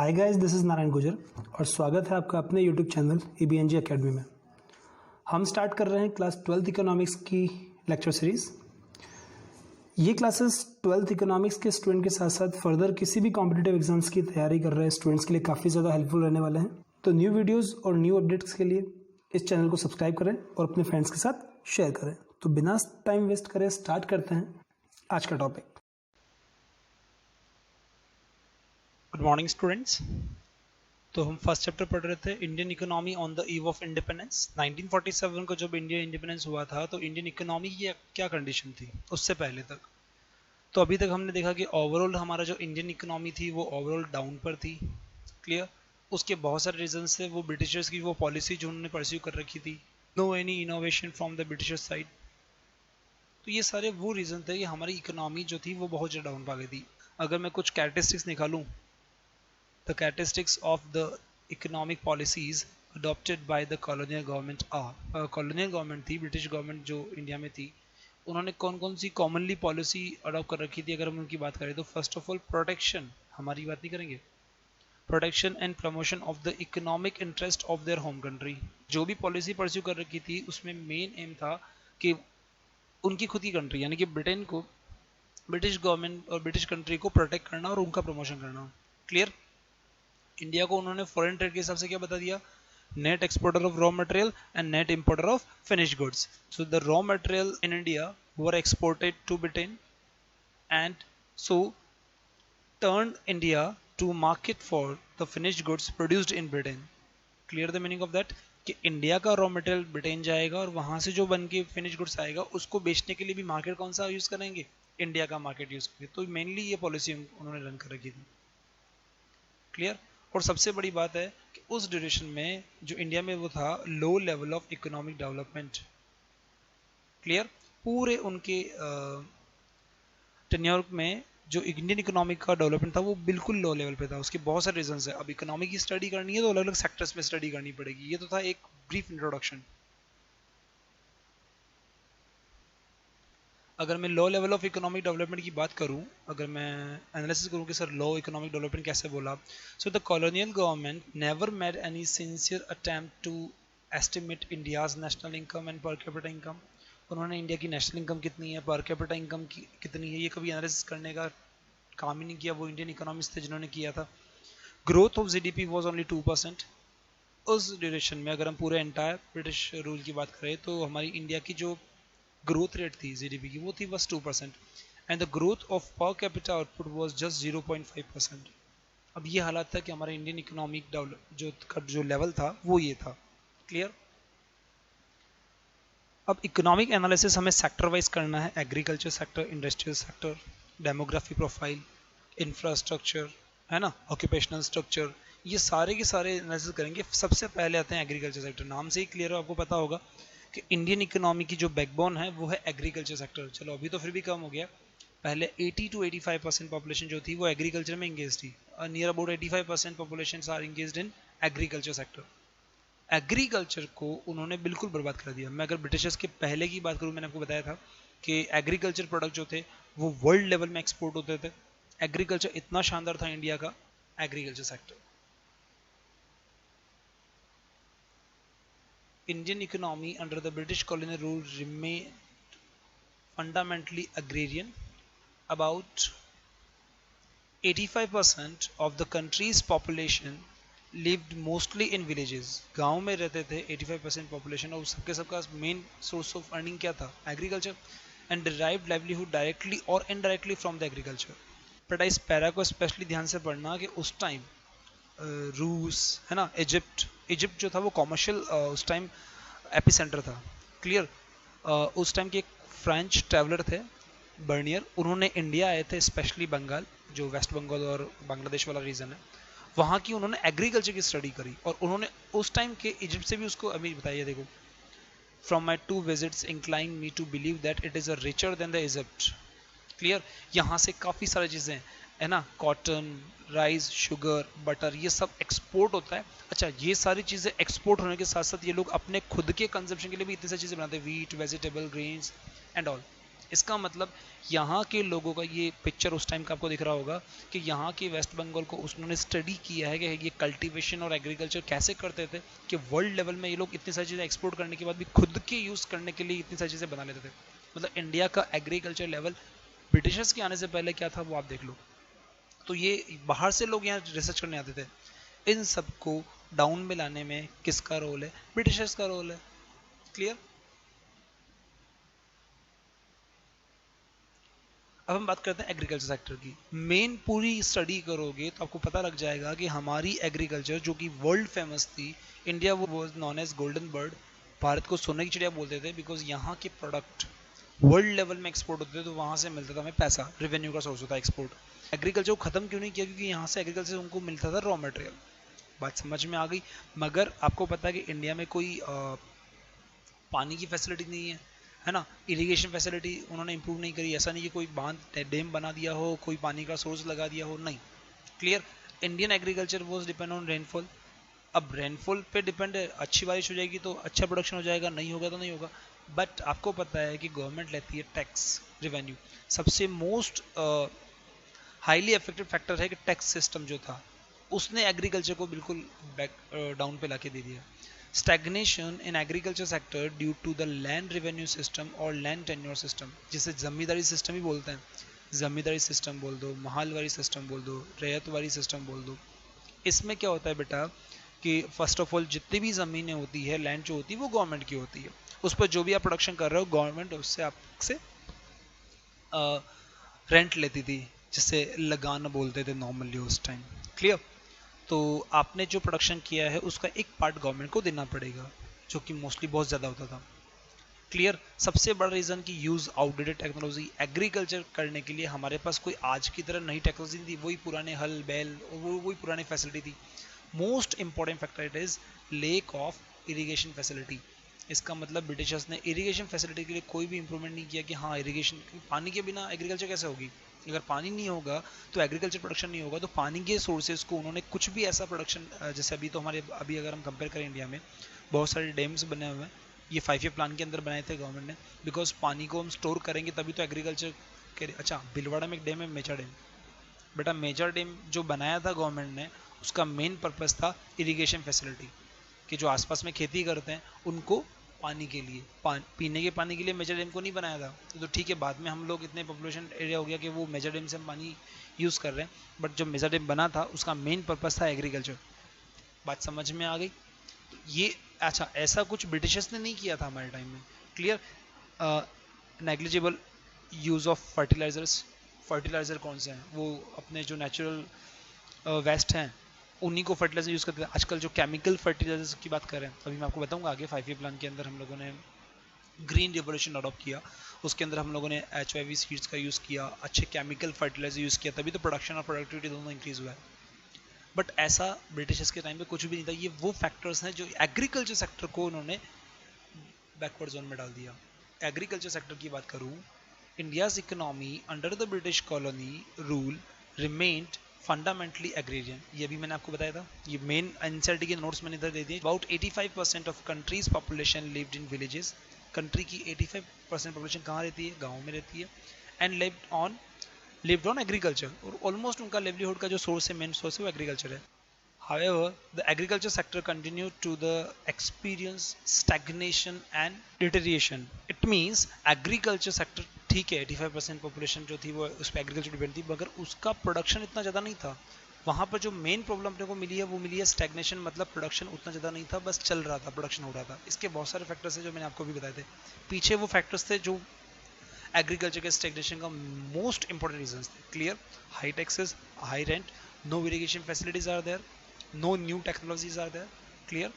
Hi guys, this is Narayan गुजर और स्वागत है आपका अपने यूट्यूब चैनल EBNG अकेडमी में। हम स्टार्ट कर रहे हैं क्लास 12th इकोनॉमिक्स की लेक्चर सीरीज़। ये क्लासेस 12th इकोनॉमिक्स के स्टूडेंट के साथ साथ फर्दर किसी भी कॉम्पिटिटिव एग्जाम्स की तैयारी कर रहे स्टूडेंट्स के लिए काफ़ी ज़्यादा हेल्पफुल रहने वाले हैं। तो न्यू वीडियोज़ और न्यू अपडेट्स के लिए इस चैनल को सब्सक्राइब करें और अपने फ्रेंड्स के साथ शेयर करें। तो बिना टाइम वेस्ट करे स्टार्ट करते हैं आज का टॉपिक। Good morning students. तो हम फर्स्ट चैप्टर पढ़ रहे थे Indian economy on the eve of independence. 1947 को जब इंडिया इंडिपेंडेंस हुआ था तो इंडियन इकोनॉमी की क्या कंडीशन थी उससे पहले तक। तो अभी तक हमने देखा कि ओवरऑल हमारा जो इंडियन इकोनॉमी थी वो ओवरऑल डाउन पर थी। क्लियर। उसके बहुत सारे रीजंस थे। वो ब्रिटिशर्स की वो पॉलिसी जो उन्होंने परस्यू कर रखी थी, no any innovation from the Britishers side. तो ये सारे वो रीजन थे कि हमारी इकोनॉमी जो थी वो बहुत ज़्यादा डाउन पा गई थी। अगर मैं कुछ कैरेक्टरिस्टिक्स निकालूँ, the characteristics of the economic policies adopted by the colonial government are colonial government थी, ब्रिटिश गवर्नमेंट जो इंडिया में थी, उन्होंने कौन कौन सी कॉमनली पॉलिसी अडॉप्ट कर रखी थी। अगर हम उनकी बात करें तो फर्स्ट ऑफ ऑल प्रोटेक्शन, हमारी बात नहीं करेंगे, protection and promotion of the economic interest of their home country. जो भी पॉलिसी परस्यू कर रखी थी उसमें मेन एम था कि उनकी खुद की कंट्री यानी कि ब्रिटेन को, ब्रिटिश गवर्नमेंट और ब्रिटिश कंट्री को प्रोटेक्ट करना और उनका प्रमोशन करना। क्लियर। इंडिया को उन्होंने फॉरेन ट्रेड के हिसाब से क्या बता दिया, net exporter of raw material and net importer of finish goods. So the raw material in India were exported to Britain and so turn India to market for the finish goods produced in Britain. Clear the meaning of that कि India का raw material Britain जाएगा और वहां से जो बन के finish goods आएगा उसको बेचने के लिए भी मार्केट कौन सा यूज करेंगे, इंडिया का मार्केट यूज करेंगे। तो मेनली ये पॉलिसी उन्होंने रन कर रखी थी। क्लियर। और सबसे बड़ी बात है कि उस ड्यूरेशन में जो इंडिया में वो था low level of economic development. Clear. पूरे उनके टेन्योर में जो इंडियन इकोनॉमिक का डेवलपमेंट था वो बिल्कुल लो लेवल पे था। उसके बहुत सारे रीजंस है। अब इकोनॉमी की स्टडी करनी है तो अलग अलग सेक्टर्स में स्टडी करनी पड़ेगी। ये तो था एक ब्रीफ इंट्रोडक्शन। अगर मैं low level of economic development की बात करूं, अगर मैं एनालिसिस करूं कि सर लो इकोनॉमिक डेवलपमेंट कैसे बोला, so the colonial government never made any sincere attempt to estimate India's national income and per capita income. उन्होंने इंडिया की नेशनल इनकम कितनी है, पर कैपिटा इनकम कितनी है, ये कभी एनालिसिस करने का काम ही नहीं किया। वो इंडियन इकोनॉमिस्ट थे जिन्होंने किया था। Growth of GDP was only 2%। उस ड्यूरेशन में अगर हम पूरे एंटायर ब्रिटिश रूल की बात करें तो हमारी इंडिया की जो ग्रोथ रेट थी GDP की वो थी बस 2% and the growth of per capita output was just 0.5%। अब ये हालात था कि हमारे इंडियन इकोनॉमिक डेवलप जो लेवल था वो ये था। क्लियर। अब इकोनॉमिक एनालिसिस हमें सेक्टर वाइज करना है, agriculture sector, industrial sector, demography profile, infrastructure, है ना, ऑक्यूपेशनल स्ट्रक्चर, ये सारे के सारे एनालिसिस करेंगे। सबसे पहले आते हैं एग्रीकल्चर सेक्टर। नाम से ही क्लियर है, आपको पता होगा कि इंडियन इकोनॉमी की जो बैकबोन है वो है एग्रीकल्चर सेक्टर। चलो अभी तो फिर भी कम हो गया, पहले 80 to 85% पॉपुलेशन जो थी वो एग्रीकल्चर में इंगेज थी। Near about 85% population are engaged in agriculture sector. Agriculture को उन्होंने बिल्कुल बर्बाद कर दिया। मैं अगर ब्रिटिशर्स के पहले की बात करूँ, मैंने आपको बताया था कि एग्रीकल्चर प्रोडक्ट जो थे वो वर्ल्ड लेवल में एक्सपोर्ट होते थे। एग्रीकल्चर इतना शानदार था इंडिया का, agriculture sector. Indian economy under the British colonial rule remained fundamentally agrarian. About 85% of the country's population lived mostly in villages. गांव में रहते थे 85% population और सबके सबका main source of earning क्या था, agriculture, and derived livelihood directly or indirectly from the agriculture. But इस पैरा को स्पेशली ध्यान से पढ़ना कि उस टाइम रूस, है ना, इजिप्ट जो था वो कॉमर्शियल उस टाइम एपिसेंटर था। क्लियर। उस टाइम के एक फ्रेंच ट्रैवलर थे बर्नियर, उन्होंने इंडिया आए थे, स्पेशली बंगाल, जो वेस्ट बंगाल और बांग्लादेश वाला रीजन है, वहाँ की उन्होंने एग्रीकल्चर की स्टडी करी और उन्होंने उस टाइम के इजिप्ट से भी उसको अभी बताइए। देखो, from my 2 visits incline me to believe that it is a richer than the Egypt. Clear. यहाँ से काफ़ी सारी चीज़ें, है ना, कॉटन, राइस, शुगर, बटर, ये सब एक्सपोर्ट होता है। अच्छा, ये सारी चीज़ें एक्सपोर्ट होने के साथ साथ ये लोग अपने खुद के कंजप्शन के लिए भी इतनी सारी चीज़ें बनाते हैं, wheat, vegetable, grains and all. इसका मतलब यहाँ के लोगों का, ये पिक्चर उस टाइम का आपको दिख रहा होगा कि यहाँ के वेस्ट बंगाल को उन्होंने स्टडी किया है कि ये कल्टीवेशन और एग्रीकल्चर कैसे करते थे कि वर्ल्ड लेवल में ये लोग इतनी सारी चीज़ें एक्सपोर्ट करने के बाद भी खुद के यूज़ करने के लिए इतनी सारी चीज़ें बना लेते थे। मतलब इंडिया का एग्रीकल्चर लेवल ब्रिटिशर्स के आने से पहले क्या था वो आप देख लो। तो ये बाहर से लोग यहाँ रिसर्च करने आते थे। इन सबको डाउन में लाने में किसका रोल है? ब्रिटिशर्स का रोल है। क्लियर? अब हम बात करते हैं एग्रीकल्चर सेक्टर की। मेन पूरी स्टडी करोगे तो आपको पता लग जाएगा कि हमारी एग्रीकल्चर जो कि वर्ल्ड फेमस थी, इंडिया वो was known as golden bird, Bharat को सोने की चिड़िया बोलते थे, बिकॉज यहाँ के प्रोडक्ट वर्ल्ड लेवल में एक्सपोर्ट होते थे, तो वहाँ से मिलता था हमें पैसा, रेवेन्यू का सोर्स होता है एक्सपोर्ट। एग्रीकल्चर को खत्म क्यों नहीं किया? क्योंकि यहाँ से एग्रीकल्चर उनको मिलता था रॉ मटेरियल। बात समझ में आ गई? मगर आपको पता है कि इंडिया में कोई पानी की फैसिलिटी नहीं है ना? इरिगेशन फैसिलिटी उन्होंने इंप्रूव नहीं करी। ऐसा नहीं कि कोई बांध डैम बना दिया हो, कोई पानी का सोर्स लगा दिया हो, नहीं। Clear? Indian agriculture was depend on rainfall. अब रेनफॉल पे डिपेंड है, अच्छी बारिश हो जाएगी तो अच्छा प्रोडक्शन हो जाएगा, नहीं होगा तो नहीं होगा। बट आपको पता है कि गवर्नमेंट लेती है टैक्स रेवेन्यू। सबसे मोस्ट हाईली अफेक्टेड फैक्टर है कि टैक्स सिस्टम जो था उसने एग्रीकल्चर को बिल्कुल बैक डाउन पे लाके दे दिया। Stagnation in agriculture sector due to the land revenue system और लैंड टेन्योर सिस्टम, जिसे जमींदारी सिस्टम ही बोलते हैं। जमींदारी सिस्टम बोल दो, महालवारी सिस्टम बोल दो, रैयतवारी सिस्टम बोल दो। इसमें क्या होता है बेटा कि फर्स्ट ऑफ ऑल जितनी भी ज़मीनें होती है, लैंड जो होती है, वो गवर्नमेंट की होती है। उस पर जो भी आप प्रोडक्शन कर रहे हो गवर्नमेंट उससे आपसे रेंट लेती थी, जिसे लगान बोलते थे नॉर्मली उस टाइम। क्लियर? तो आपने जो प्रोडक्शन किया है उसका एक पार्ट गवर्नमेंट को देना पड़ेगा, जो कि मोस्टली बहुत ज़्यादा होता था। क्लियर? सबसे बड़ा रीज़न कि यूज़ आउटडेटेड टेक्नोलॉजी। एग्रीकल्चर करने के लिए हमारे पास कोई आज की तरह नई टेक्नोलॉजी नहीं थी, वही पुराने हल बैल और वही पुरानी फैसिलिटी थी। Most important factor it is lake of irrigation facility. इसका मतलब ब्रिटिशर्स ने इरिगेशन फैसिलिटी के लिए कोई भी इंप्रूवमेंट नहीं किया कि हाँ इरिगेशन, पानी के बिना एग्रीकल्चर कैसे होगी? अगर पानी नहीं होगा तो एग्रीकल्चर प्रोडक्शन नहीं होगा। तो पानी के सोर्सेज को उन्होंने कुछ भी ऐसा प्रोडक्शन, जैसे अभी तो हमारे अभी अगर हम कंपेयर करें इंडिया में बहुत सारे डैम्स बने हुए हैं, ये 5 ईयर प्लान के अंदर बनाए थे गवर्नमेंट ने, बिकॉज पानी को हम स्टोर करेंगे तभी तो एग्रीकल्चर के। अच्छा, भीलवाड़ा में एक डैम है मेचा डैम। बेटा मेजर डैम जो बनाया था गवर्नमेंट ने, उसका मेन पर्पस था इरिगेशन फैसिलिटी, कि जो आसपास में खेती करते हैं उनको पानी के लिए, पीने के पानी के लिए मेजर डैम को नहीं बनाया था। तो ठीक है, बाद में हम लोग इतने पॉपुलेशन एरिया हो गया कि वो मेजर डैम से हम पानी यूज़ कर रहे हैं, बट जब मेजर डैम बना था उसका मेन पर्पस था एग्रीकल्चर। बात समझ में आ गई? तो ये अच्छा, ऐसा कुछ ब्रिटिशर्स ने नहीं किया था हमारे टाइम में। Clear? Negligible use of fertilisers. Fertiliser कौन से हैं? वो अपने जो नेचुरल वेस्ट हैं उन्हीं को फर्टिलाइजर यूज़ करते हैं। आजकल जो केमिकल फर्टिलाइजर्स की बात करें, अभी मैं आपको बताऊंगा आगे। 5 ईयर प्लान के अंदर हम लोगों ने ग्रीन रिवोल्यूशन अडॉप्ट किया, उसके अंदर हम लोगों ने HIV सीड्स का यूज़ किया, अच्छे केमिकल फर्टिलाइजर यूज़ किया, तभी तो प्रोडक्शन और प्रोडक्टिविटी दोनों इंक्रीज़ हुआ है। बट ऐसा ब्रिटिशर्स के टाइम पे कुछ भी नहीं था। ये वो फैक्टर्स हैं जो एग्रीकल्चर सेक्टर को उन्होंने बैकवर्ड जोन में डाल दिया। एग्रीकल्चर सेक्टर की बात करूँ, India's economy under the British colony rule remained fundamentally agrarian. ये भी मैंने आपको बताया था, ये मेन एनसीईआरटी के नोट्स मैंने इधर दे दिए। About 85% of countries population lived in villages. Country की 85% पॉपुलेशन कहाँ रहती है? गाँव में रहती है। एंड लिव्ड ऑन एग्रीकल्चर, और ऑलमोस्ट उनका लिवलीहुड का जो सोर्स है, मेन सोर्स है, वो एग्रीकल्चर है। However, the agriculture sector continued to the experience stagnation and deterioration. It means agriculture sector ठीक है, 85% पॉपुलेशन जो थी वो उस पर एग्रीकल्चर डिपेंड थी, मगर उसका प्रोडक्शन इतना ज़्यादा नहीं था। वहाँ पर जो मेन प्रॉब्लम अपने को मिली है वो मिली है स्टैग्नेशन, मतलब प्रोडक्शन उतना ज़्यादा नहीं था, बस चल रहा था, प्रोडक्शन हो रहा था। इसके बहुत सारे फैक्टर्स हैं जो मैंने आपको भी बताए थे पीछे। वो फैक्टर्स थे जो एग्रीकल्चर के स्टैग्नेशन का मोस्ट इंपॉर्टेंट रीजन थे। Clear? High taxes, high rent, no irrigation facilities are there, no new technologies are there. Clear?